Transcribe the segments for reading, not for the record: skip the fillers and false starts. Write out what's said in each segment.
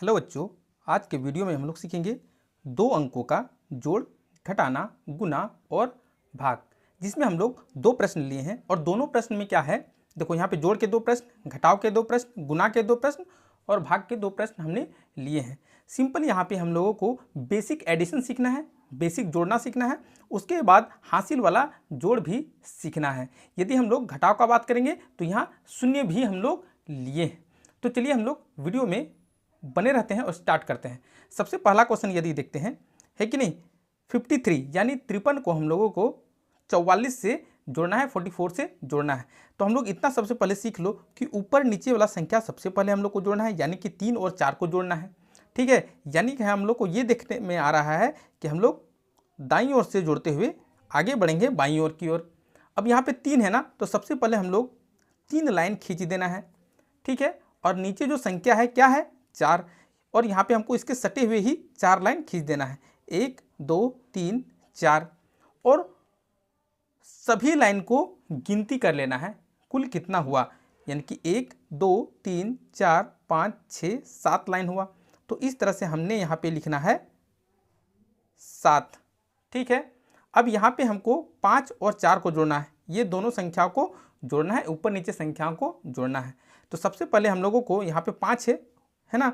Hello बच्चों, आज के वीडियो में हम लोग सीखेंगे दो अंकों का जोड़, घटाना, गुना और भाग, जिसमें हम लोग दो प्रश्न लिए हैं और दोनों प्रश्न में क्या है, देखो यहाँ पे जोड़ के दो प्रश्न, घटाव के दो प्रश्न, गुना के दो प्रश्न और भाग के दो प्रश्न हमने लिए हैं। सिंपल यहाँ पे हम लोगों को बेसिक एडिशन सीखना है, बेसिक जोड़ना सीखना है, उसके बाद हासिल वाला जोड़ भी सीखना है। यदि हम लोग घटाव का बात करेंगे तो यहाँ शून्य भी हम लोग लिए हैं। तो चलिए हम लोग वीडियो में बने रहते हैं और स्टार्ट करते हैं। सबसे पहला क्वेश्चन यदि देखते हैं, है कि नहीं, 53 यानी 53 को हम लोगों को 44 से जोड़ना है, 44 से जोड़ना है। तो हम लोग इतना सबसे पहले सीख लो कि ऊपर नीचे वाला संख्या सबसे पहले हम लोग को जोड़ना है, यानी कि 3 और 4 को जोड़ना है। ठीक है, यानी कि हम लोग को ये देखने में आ रहा है कि हम लोग दाईं ओर से जोड़ते हुए आगे बढ़ेंगे बाईं ओर की ओर। अब यहाँ पे 3 है ना, तो सबसे पहले हम लोग 3 लाइन खींच देना है। ठीक है, और नीचे जो संख्या है क्या है, 4, और यहाँ पे हमको इसके सटे हुए ही 4 लाइन खींच देना है, 1 2 3 4, और सभी लाइन को गिनती कर लेना है कुल कितना हुआ, यानी कि 1 2 3 4 5 6 7 लाइन हुआ। तो इस तरह से हमने यहाँ पे लिखना है 7। ठीक है, अब यहाँ पे हमको 5 और 4 को जोड़ना है, ये दोनों संख्याओं को जोड़ना है, ऊपर नीचे संख्याओं को जोड़ना है। तो सबसे पहले हम लोगों को यहाँ पे 5 है ना,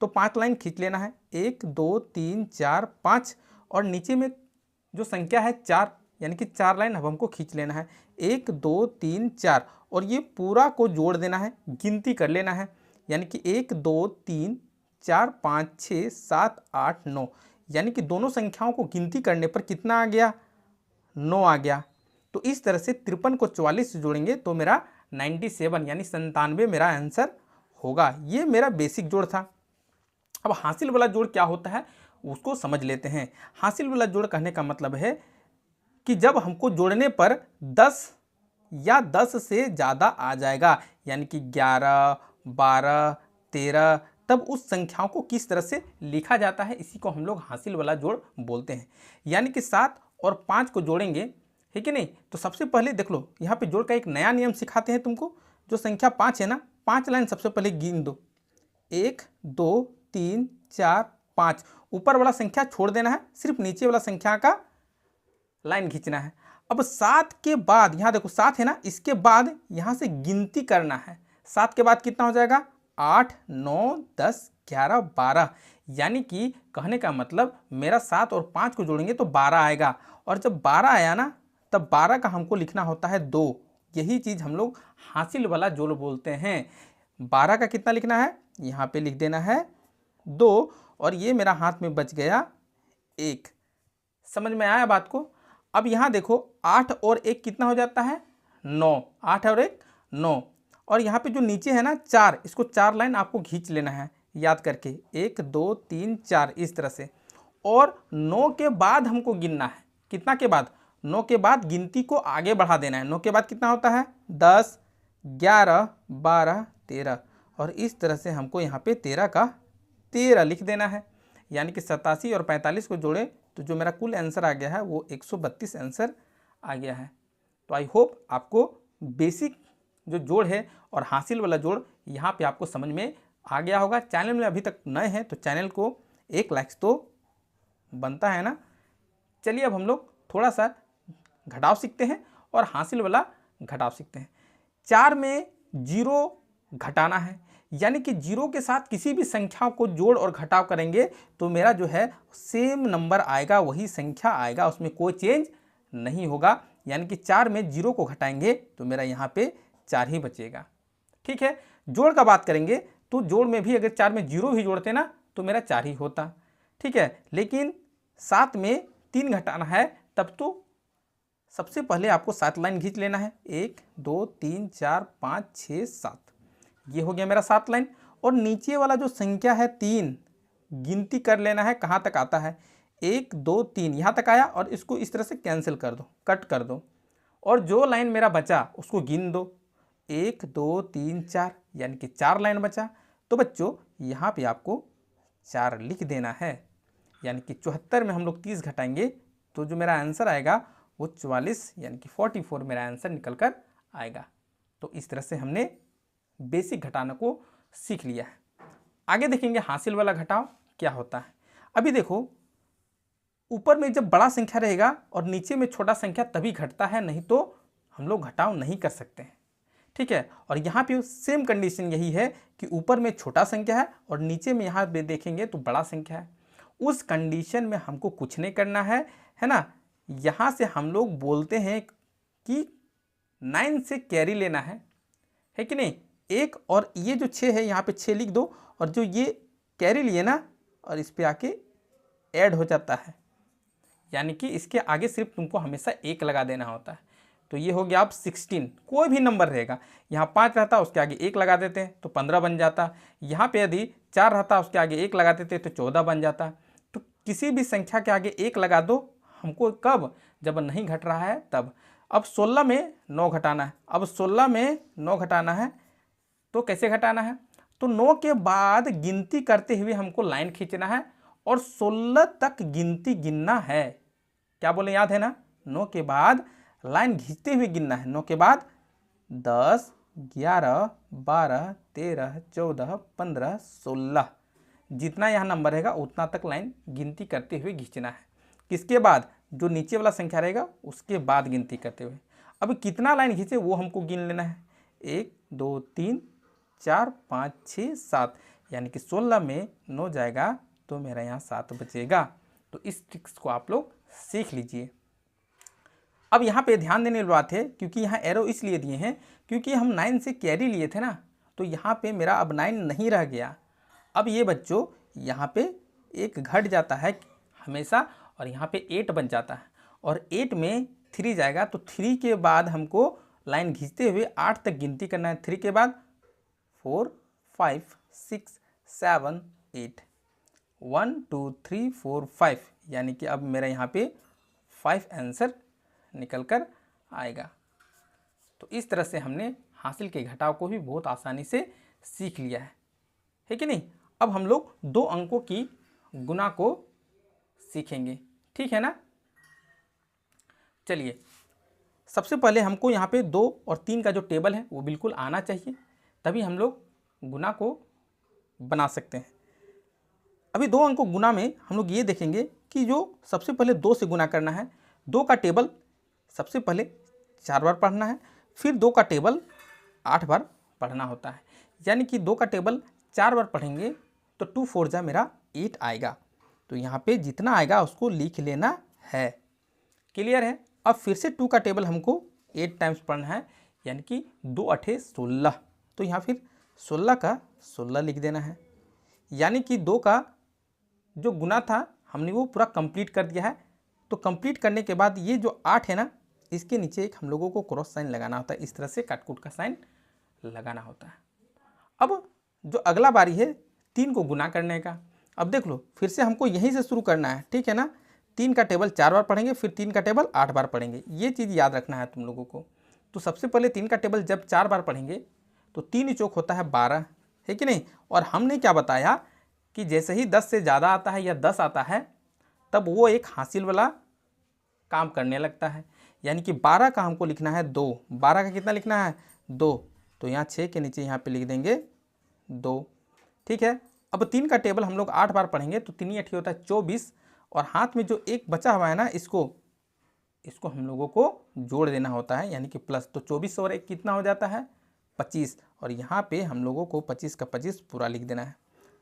तो 5 लाइन खींच लेना है, 1 2 3 4 5, और नीचे में जो संख्या है 4, यानी कि 4 लाइन अब हमको खींच लेना है, 1 2 3 4, और ये पूरा को जोड़ देना है, गिनती कर लेना है, यानी कि 1 2 3 4 5 6 7 8 9, यानी कि दोनों संख्याओं को गिनती करने पर कितना आ गया, 9 आ गया। तो इस तरह से 53 को 44 से जोड़ेंगे तो मेरा 97 यानी 97 मेरा आंसर होगा। ये मेरा बेसिक जोड़ था। अब हासिल वाला जोड़ क्या होता है उसको समझ लेते हैं। हासिल वाला जोड़ कहने का मतलब है कि जब हमको जोड़ने पर 10 या 10 से ज़्यादा आ जाएगा, यानी कि 11 12 13, तब उस संख्याओं को किस तरह से लिखा जाता है, इसी को हम लोग हासिल वाला जोड़ बोलते हैं। यानी कि 7 और 5 को जोड़ेंगे, है कि नहीं, तो सबसे पहले देख लो यहाँ पे जोड़ का एक नया नियम सिखाते हैं तुमको। जो संख्या 5 है ना, 5 लाइन सबसे पहले गिन दो, 1 2 3 4 5, ऊपर वाला संख्या छोड़ देना है, सिर्फ नीचे वाला संख्या का लाइन खींचना है। अब 7 के बाद यहाँ देखो 7 है ना, इसके बाद यहाँ से गिनती करना है। 7 के बाद कितना हो जाएगा, 8 9 10 11 12, यानी कि कहने का मतलब मेरा 7 और 5 को जोड़ेंगे तो 12 आएगा, और जब 12 आया ना तब 12 का हमको लिखना होता है 2। यही चीज़ हम लोग हासिल वाला जोड़ बोलते हैं। 12 का कितना लिखना है, यहाँ पे लिख देना है 2, और ये मेरा हाथ में बच गया 1। समझ में आया बात को। अब यहाँ देखो 8 और 1 कितना हो जाता है, 9, 8 और 1 9, और यहाँ पे जो नीचे है ना 4, इसको 4 लाइन आपको खींच लेना है याद करके, 1 2 3 4 इस तरह से, और 9 के बाद हमको गिनना है। कितना के बाद, 9 के बाद गिनती को आगे बढ़ा देना है। 9 के बाद कितना होता है, 10 11 12 13, और इस तरह से हमको यहाँ पे 13 का 13 लिख देना है, यानी कि 87 और 45 को जोड़े तो जो मेरा कुल आंसर आ गया है वो 132 आंसर आ गया है। तो आई होप आपको बेसिक जो जोड़ है और हासिल वाला जोड़ यहाँ पे आपको समझ में आ गया होगा। चैनल में अभी तक नए हैं तो चैनल को एक लाइक तो बनता है ना। चलिए अब हम लोग थोड़ा सा घटाव सीखते हैं और हासिल वाला घटाव सीखते हैं। 4 में 0 घटाना है, यानी कि 0 के साथ किसी भी संख्या को जोड़ और घटाव करेंगे तो मेरा जो है सेम नंबर आएगा, वही संख्या आएगा, उसमें कोई चेंज नहीं होगा। यानी कि 4 में 0 को घटाएंगे तो मेरा यहाँ पे 4 ही बचेगा। ठीक है, जोड़ का बात करेंगे तो जोड़ में भी अगर 4 में 0 भी जोड़ते ना तो मेरा 4 ही होता। ठीक है, लेकिन 7 में 3 घटाना है तब तो सबसे पहले आपको 7 लाइन खींच लेना है, 1 2 3 4 5 6 7, ये हो गया मेरा 7 लाइन। और नीचे वाला जो संख्या है 3, गिनती कर लेना है कहाँ तक आता है, 1 2 3 यहाँ तक आया, और इसको इस तरह से कैंसिल कर दो, कट कर दो, और जो लाइन मेरा बचा उसको गिन दो, 1 2 3 4, यानी कि 4 लाइन बचा। तो बच्चों यहाँ पे आपको 4 लिख देना है, यानी कि 74 में हम लोग 30 घटाएंगे तो जो मेरा आंसर आएगा वो 44 यानी कि 44 मेरा आंसर निकल कर आएगा। तो इस तरह से हमने बेसिक घटाना को सीख लिया है। आगे देखेंगे हासिल वाला घटाव क्या होता है। अभी देखो ऊपर में जब बड़ा संख्या रहेगा और नीचे में छोटा संख्या तभी घटता है, नहीं तो हम लोग घटाव नहीं कर सकते हैं। ठीक है, और यहाँ पे सेम कंडीशन यही है कि ऊपर में छोटा संख्या है और नीचे में यहाँ पे देखेंगे तो बड़ा संख्या है। उस कंडीशन में हमको कुछ नहीं करना है ना। यहाँ से हम लोग बोलते हैं कि 9 से कैरी लेना है कि नहीं। एक और ये जो 6 है यहाँ पे 6 लिख दो, और जो ये कैरी लिए ना और इस पे आके ऐड हो जाता है, यानी कि इसके आगे सिर्फ तुमको हमेशा 1 लगा देना होता है। तो ये हो गया अब 16, कोई भी नंबर रहेगा, यहाँ 5 रहता उसके आगे 1 लगा देते हैं तो 15 बन जाता। यहाँ पे यदि 4 रहता उसके आगे 1 लगा देते तो 14 बन जाता। तो किसी भी संख्या के आगे 1 लगा दो हमको, कब? जब नहीं घट रहा है तब। अब 16 में 9 घटाना है, अब 16 में 9 घटाना है तो कैसे घटाना है? तो 9 के बाद गिनती करते हुए हमको लाइन खींचना है और 16 तक गिनती गिनना है। क्या बोले, याद है ना? 9 के बाद लाइन खींचते हुए गिनना है। 9 के बाद 10, 11, 12, 13, 14, 15, 16, जितना यहाँ नंबर रहेगा उतना तक लाइन गिनती करते हुए खींचना है। किसके बाद? जो नीचे वाला संख्या रहेगा उसके बाद गिनती करते हुए। अब कितना लाइन खींचे वो हमको गिन लेना है। 1, 2, 3, 4, 5, 6, 7, यानी कि 16 में 9 जाएगा तो मेरा यहाँ 7 बचेगा। तो इस ट्रिक्स को आप लोग सीख लीजिए। अब यहाँ पे ध्यान देने वाली बात है, क्योंकि यहाँ एरो इसलिए दिए हैं क्योंकि हम 9 से कैरी लिए थे ना, तो यहाँ पे मेरा अब 9 नहीं रह गया। अब ये बच्चों यहाँ पे एक घट जाता है हमेशा और यहाँ पे 8 बन जाता है, और 8 में 3 जाएगा तो 3 के बाद हमको लाइन खींचते हुए 8 तक गिनती करना है। 3 के बाद 4, 5, 6, 7, 8, 1, 2, 3, 4, 5, यानी कि अब मेरा यहाँ पे 5 आंसर निकल कर आएगा। तो इस तरह से हमने हासिल के घटाव को भी बहुत आसानी से सीख लिया है कि नहीं। अब हम लोग 2 अंकों की गुना को सीखेंगे, ठीक है ना। चलिए, सबसे पहले हमको यहाँ पे 2 और 3 का जो टेबल है वो बिल्कुल आना चाहिए, तभी हम लोग गुना को बना सकते हैं। अभी 2 अंकों गुना में हम लोग ये देखेंगे कि जो सबसे पहले 2 से गुना करना है, 2 का टेबल सबसे पहले 4 बार पढ़ना है, फिर 2 का टेबल 8 बार पढ़ना होता है। यानी कि 2 का टेबल 4 बार पढ़ेंगे तो 2 4 जा मेरा 8 आएगा। तो यहाँ पे जितना आएगा उसको लिख लेना है। क्लियर है? अब फिर से 2 का टेबल हमको 8 टाइम्स पढ़ना है, यानी कि 2 8 16, तो यहाँ फिर 16 का 16 लिख देना है। यानी कि 2 का जो गुना था हमने वो पूरा कंप्लीट कर दिया है। तो कंप्लीट करने के बाद ये जो 8 है ना, इसके नीचे एक हम लोगों को क्रॉस साइन लगाना होता है, इस तरह से काटकूट का साइन लगाना होता है। अब जो अगला बारी है 3 को गुना करने का। अब देख लो, फिर से हमको यहीं से शुरू करना है, ठीक है ना। 3 का टेबल 4 बार पढ़ेंगे, फिर 3 का टेबल 8 बार पढ़ेंगे, ये चीज़ याद रखना है तुम लोगों को। तो सबसे पहले 3 का टेबल जब 4 बार पढ़ेंगे तो 3 चौक होता है 12, है कि नहीं। और हमने क्या बताया कि जैसे ही 10 से ज़्यादा आता है या 10 आता है तब वो एक हासिल वाला काम करने लगता है। यानी कि 12 का हमको लिखना है 2, 12 का कितना लिखना है 2, तो यहाँ 6 के नीचे यहाँ पे लिख देंगे 2, ठीक है। अब 3 का टेबल हम लोग 8 बार पढ़ेंगे तो 3 8 होता है 24, और हाथ में जो एक बचा हुआ है ना इसको हम लोगों को जोड़ देना होता है, यानी कि प्लस। तो 24 और 1 कितना हो जाता है 25, और यहाँ पे हम लोगों को 25 का 25 पूरा लिख देना है।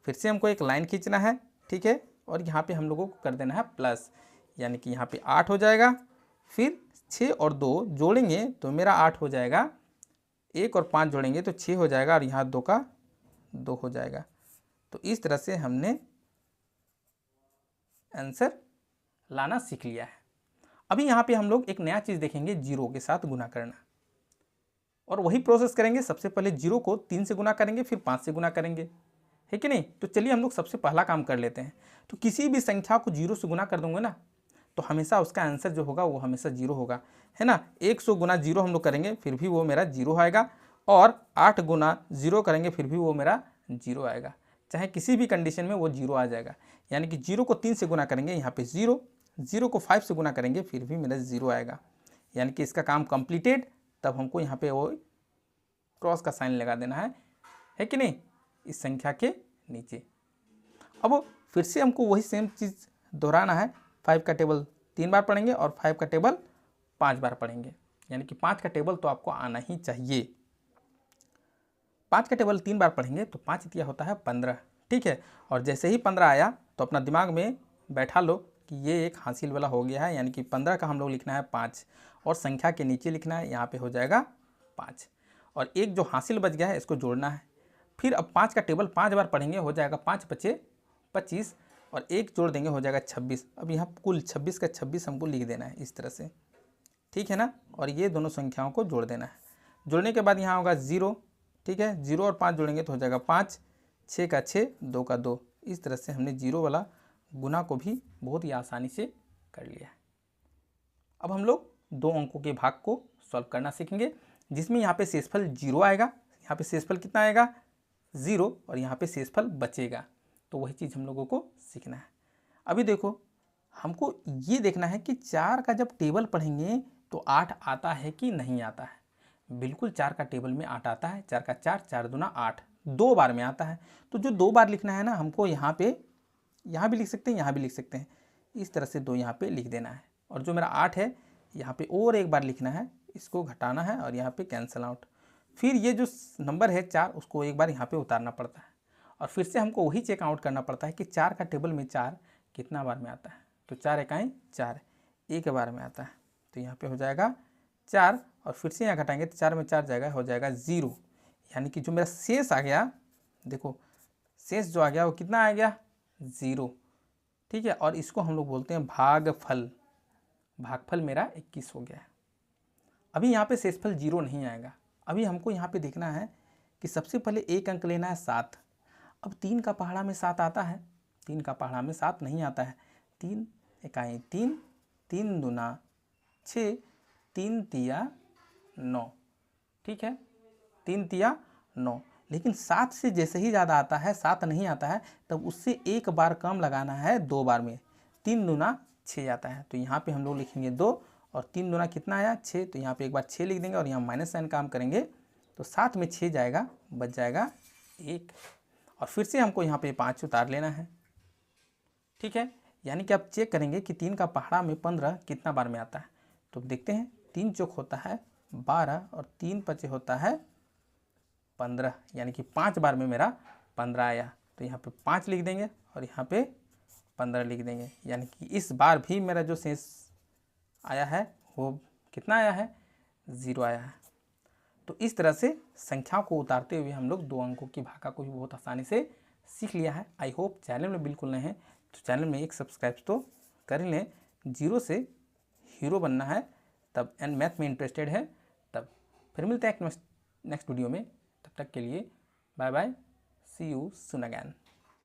फिर से हमको एक लाइन खींचना है, ठीक है, और यहाँ पे हम लोगों को कर देना है प्लस, यानी कि यहाँ पे 8 हो जाएगा। फिर 6 और 2 जोड़ेंगे तो मेरा 8 हो जाएगा, 1 और 5 जोड़ेंगे तो 6 हो जाएगा, और यहाँ 2 का 2 हो जाएगा। तो इस तरह से हमने आंसर लाना सीख लिया है। अभी यहाँ पे हम लोग एक नया चीज़ देखेंगे, 0 के साथ गुना करना, और वही प्रोसेस करेंगे। सबसे पहले 0 को 3 से गुना करेंगे, फिर 5 से गुना करेंगे, है कि नहीं। तो चलिए हम लोग सबसे पहला काम कर लेते हैं। तो किसी भी संख्या को 0 से गुना कर दूंगे ना, तो हमेशा उसका आंसर जो होगा वो हमेशा 0 होगा, है ना। 100 गुना 0 हम लोग करेंगे फिर भी वो मेरा 0 आएगा, और 8 गुना 0 करेंगे फिर भी वो मेरा 0 आएगा। चाहे किसी भी कंडीशन में वो 0 आ जाएगा। यानी कि 0 को 3 से गुना करेंगे, यहाँ पे 0, 0 को 5 से गुना करेंगे फिर भी मेरा 0 आएगा। यानी कि इसका काम कंप्लीटेड। तब हमको यहाँ पे वो क्रॉस का साइन लगा देना है कि नहीं, इस संख्या के नीचे। अब फिर से हमको वही सेम चीज़ दोहराना है। 5 का टेबल 3 बार पढ़ेंगे और 5 का टेबल 5 बार पढ़ेंगे, यानी कि 5 का टेबल तो आपको आना ही चाहिए। 5 का टेबल 3 बार पढ़ेंगे तो 5 तिया होता है 15, ठीक है। और जैसे ही 15 आया तो अपना दिमाग में बैठा लो कि ये एक हासिल वाला हो गया है, यानी कि 15 का हम लोग लिखना है 5 और संख्या के नीचे लिखना है, यहाँ पे हो जाएगा 5 और एक जो हासिल बच गया है इसको जोड़ना है। फिर अब 5 का टेबल 5 बार पढ़ेंगे, हो जाएगा 5 बचे 25 और एक जोड़ देंगे हो जाएगा 26। अब यहाँ कुल 26 का 26 हमको लिख देना है इस तरह से, ठीक है ना। और ये दोनों संख्याओं को जोड़ देना है। जोड़ने के बाद यहाँ होगा 0, ठीक है। 0 और 5 जोड़ेंगे तो हो जाएगा 5, 6 का 6, 2 का 2। इस तरह से हमने 0 वाला गुना को भी बहुत ही आसानी से कर लिया है। अब हम लोग 2 अंकों के भाग को सॉल्व करना सीखेंगे, जिसमें यहाँ पे शेषफल 0 आएगा, यहाँ पे शेषफल कितना आएगा 0 और यहाँ पे शेषफल बचेगा। तो वही चीज़ हम लोगों को सीखना है। अभी देखो हमको ये देखना है कि 4 का जब टेबल पढ़ेंगे तो 8 आता है कि नहीं आता है। बिल्कुल 4 का टेबल में 8 आता है। 4 का 4, 4 दूना 8, 2 बार में आता है। तो जो 2 बार लिखना है ना हमको यहाँ पे, यहाँ भी लिख सकते हैं, यहाँ भी लिख सकते हैं, इस तरह से 2 यहाँ पे लिख देना है। और जो मेरा 8 है यहाँ पे और एक बार लिखना है, इसको घटाना है और यहाँ पे कैंसिल आउट। फिर ये जो नंबर है 4 उसको एक बार यहाँ पे उतारना पड़ता है और फिर से हमको वही चेक आउट करना पड़ता है कि 4 का टेबल में 4 कितना बार में आता है। तो 4 इकाई 4 एक बार में आता है, तो यहाँ पे हो जाएगा 4 और फिर से यहाँ घटाएंगे तो 4 में 4 जाएगा, हो जाएगा 0। यानी कि जो मेरा शेष आ गया, देखो शेष जो आ गया वो कितना आ गया 0, ठीक है। और इसको हम लोग बोलते हैं भागफल। भागफल मेरा 21 हो गया है। अभी यहाँ पे शेषफल 0 नहीं आएगा। अभी हमको यहाँ पे देखना है कि सबसे पहले एक अंक लेना है 7। अब 3 का पहाड़ा में 7 आता है, 3 का पहाड़ा में 7 नहीं आता है। 3 इकाई 3, 3 दूना 6, 3 तिया 9, ठीक है, 3 तिया 9। लेकिन 7 से जैसे ही ज़्यादा आता है, 7 नहीं आता है, तब उससे एक बार कम लगाना है 2 बार में। 3 दूना 6 आता है, तो यहाँ पे हम लोग लिखेंगे 2 और 3 दूना कितना आया 6, तो यहाँ पे एक बार 6 लिख देंगे और यहाँ माइनस साइन काम करेंगे तो 7 में 6 जाएगा, बच जाएगा 1 और फिर से हमको यहाँ पे 5 उतार लेना है, ठीक है। यानी कि आप चेक करेंगे कि 3 का पहाड़ा में 15 कितना बार में आता है। तो देखते हैं, 3 चौक होता है 12 और 3 पचे होता है 15, यानी कि 5 बार में मेरा 15 आया। तो यहाँ पे 5 लिख देंगे और यहाँ पे 15 लिख देंगे, यानी कि इस बार भी मेरा जो शेष आया है वो कितना आया है 0 आया है। तो इस तरह से संख्याओं को उतारते हुए हम लोग 2 अंकों की भागा को भी बहुत आसानी से सीख लिया है। आई होप चैनल में बिल्कुल नए हैं तो चैनल में एक सब्सक्राइब तो कर लें। 0 से हीरो बनना है तब, एंड मैथ में इंटरेस्टेड है तब। फिर मिलते हैं नेक्स्ट वीडियो में, तब तक के लिए bye bye, see you soon again.